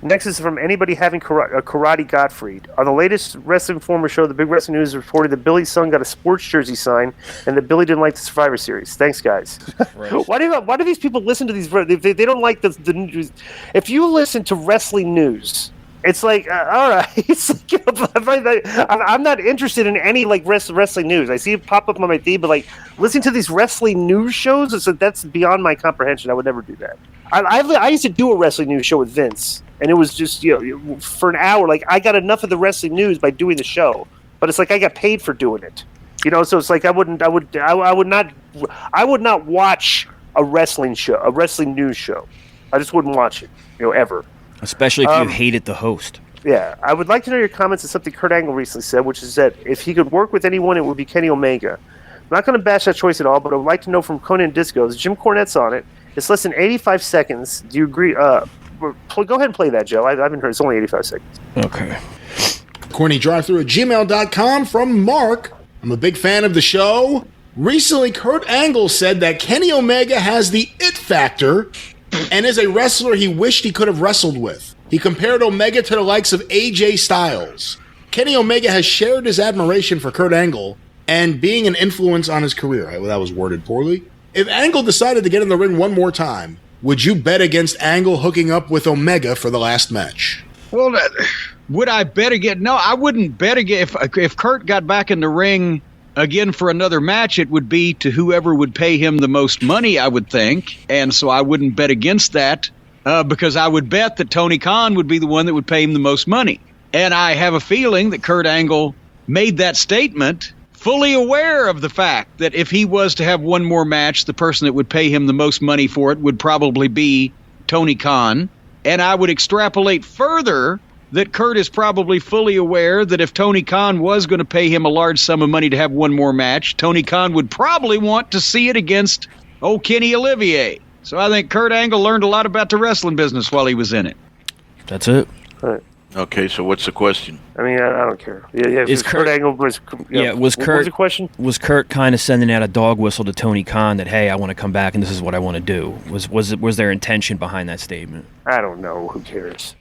Next is from anybody having Karate Gottfried. On the latest Wrestling Informer show, the Big Wrestling News reported that Billy's son got a sports jersey signed and that Billy didn't like the Survivor Series. Thanks, guys. Why do these people listen to these? They don't like the news. If you listen to wrestling news, it's like, all right. It's like, I'm not interested in any like wrestling news. I see it pop up on my feed, but like listening to these wrestling news shows, it's like, that's beyond my comprehension. I would never do that. I used to do a wrestling news show with Vince, and it was just for an hour. Like I got enough of the wrestling news by doing the show, but it's like I got paid for doing it. So it's like I would not watch a wrestling show, a wrestling news show. I just wouldn't watch it, ever. Especially if you hated the host. Yeah, I would like to know your comments on something Kurt Angle recently said, which is that if he could work with anyone, it would be Kenny Omega. I'm not going to bash that choice at all, but I would like to know from Conan Discos. Jim Cornette's on it. It's less than 85 seconds. Do you agree? Go ahead and play that, Joe. I haven't heard. It's only 85 seconds. Okay. CornyDriveThru@gmail.com from Mark. I'm a big fan of the show. Recently, Kurt Angle said that Kenny Omega has the it factor and is a wrestler he wished he could have wrestled with. He compared Omega to the likes of AJ Styles. Kenny Omega has shared his admiration for Kurt Angle and being an influence on his career. Well, that was worded poorly. If Angle decided to get in the ring one more time, would you bet against Angle hooking up with Omega for the last match? Well, would I bet again? No, I wouldn't bet again. If Kurt got back in the ring again for another match, it would be to whoever would pay him the most money, I would think. And so I wouldn't bet against that because I would bet that Tony Khan would be the one that would pay him the most money. And I have a feeling that Kurt Angle made that statement fully aware of the fact that if he was to have one more match, the person that would pay him the most money for it would probably be Tony Khan. And I would extrapolate further that Kurt is probably fully aware that if Tony Khan was going to pay him a large sum of money to have one more match, Tony Khan would probably want to see it against Kenny Olivier. So I think Kurt Angle learned a lot about the wrestling business while he was in it. That's it. All right. Okay, so what's the question? I mean, I don't care. Yeah. Is Kurt Angle was Kurt? What was the question? Was Kurt kind of sending out a dog whistle to Tony Khan that, hey, I want to come back and this is what I want to do? Was there intention behind that statement? I don't know. Who cares?